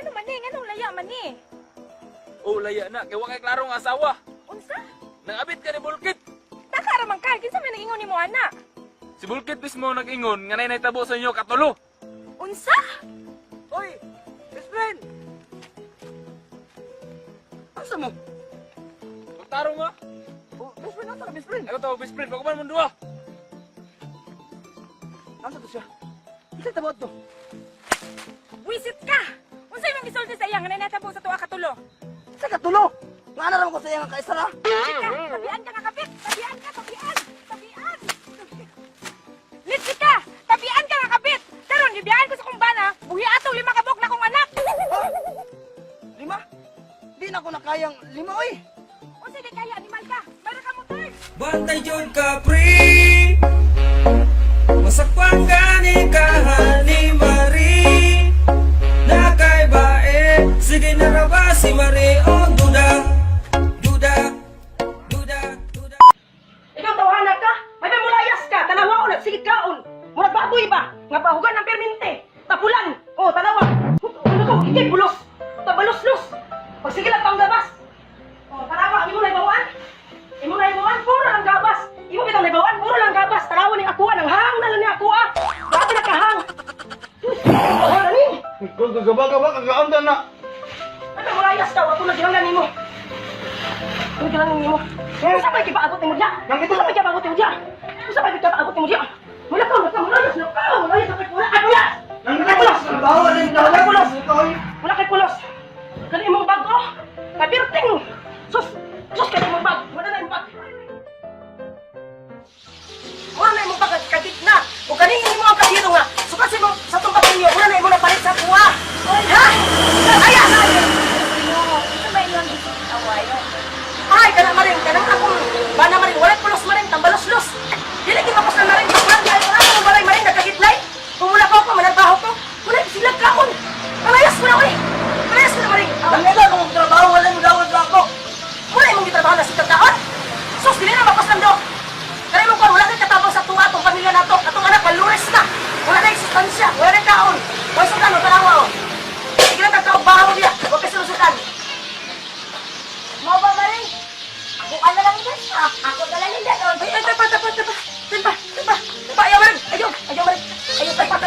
Ano man ni? Anong laya man ni? Oh, laya na. Kaya wakay klaro nga asawa. Unsa? Nangabit ka ni Bulkit. Nakaraman ka. Kinsa may nag-ingon ni mo, ana? Si Bulkit mismo nag-ingon nga naitabo sa inyo katulo. Unsa? Hoy! Best friend! Asa mo? Magtarong nga. Oh, best friend, asa ka best friend? Ako tawag best friend. Pagkuman mo duwa. Asa to siya? Isa tabot to. Wisit ka! Unsa imong gisulti sa iya nga nanatabo sa tuwa katulo? Sa katulo! Nga na naman ko sa iyang kaisara. Wisit ka! Tabian ka nga kapit! Tabian ka! Tabian! Tabian! Litsi ka! Tabian ka nga kapit! Karon gibiyahan ko sa kumbana, buhi ato 5 kabok na kong anak! Ha? 5? Di na ako nakayang 5, oy! Unsa di kaya animal ka? Mayroon ka motor! Bantay jud ka pre. Masakpan gani ka ni Marie. Nakay bae, sige na ra ba si Marie o duda. Duda. Duda. Duda. Ikaw tawanan ka? May mulayas ka, tanawa o nagsigit kaon. Murag baboy ba? Nga pahugan ng permente. Tapulan. O, tanawa. Ano ko? Ikay bulos. Tabalos-los. Pag sige lang pang gabas. O, tanawa. Imo na ibawan. Imo na ibawan. Puro lang gabas. Imo kitang naibawan. Puro lang gabas. Tanawa ni akuha. Nang hang na lang ni akuha. Dati nakahang. O, nani? Kung gagaba-gaba, kagaandan na! May mulayas ka. Ako naghilangan nimo. Naghilangan nimo. Sa pa'y kipaabot ni mo diya? Sa pa'y kipaabot ni mo diya? Sa pa'y kipaabot ni mo diya? Mula ka, mulayas na ka! Mulayas na kay pulas! Ay, pulas! Wala kay pulos! Wala kay pulos! Wala kay pulos! Kani imong bag, oh! Kabirting! Sus! Sus, kani imong bag! Wala na imong bag! Wala na imong bag! Kagit na! O kani imong ang kabiro nga! Sukat sa itong patilyo! Wala na imong napalit sa kuha! Ha? Ay! Ito ba yung awayo? Ay, kanang maring, kanang akong bana maring, walay pulos maring, tambalos-los. Dili kinapos na maring, kapag dahil ko na akong balay maring, nagkagitlay. Pumula ko ako, managbaho ko. Wala, silag ka ako. Kalayas ko na, uy. Kalayas ko na maring. Ang ila kung trabaho, wala mo dawad na ako! Wala imong gitrabaho na sikat kaon. Sus, dili na mapos lang do. Kaya mo ko, wala kang katabang sa tuwa, itong pamilya na to. Atong anak, palures na. Wala na existansya, wala na kaon. Huwag sudan, o tarawa, o. Sige lang tagkaog bahaw niya, huwag ka sinusudan. Mo ba ba rin? Ako ano lang din? Ako na lang din doon. Ay, tapa. Ayaw, maring. Ayaw, tapa.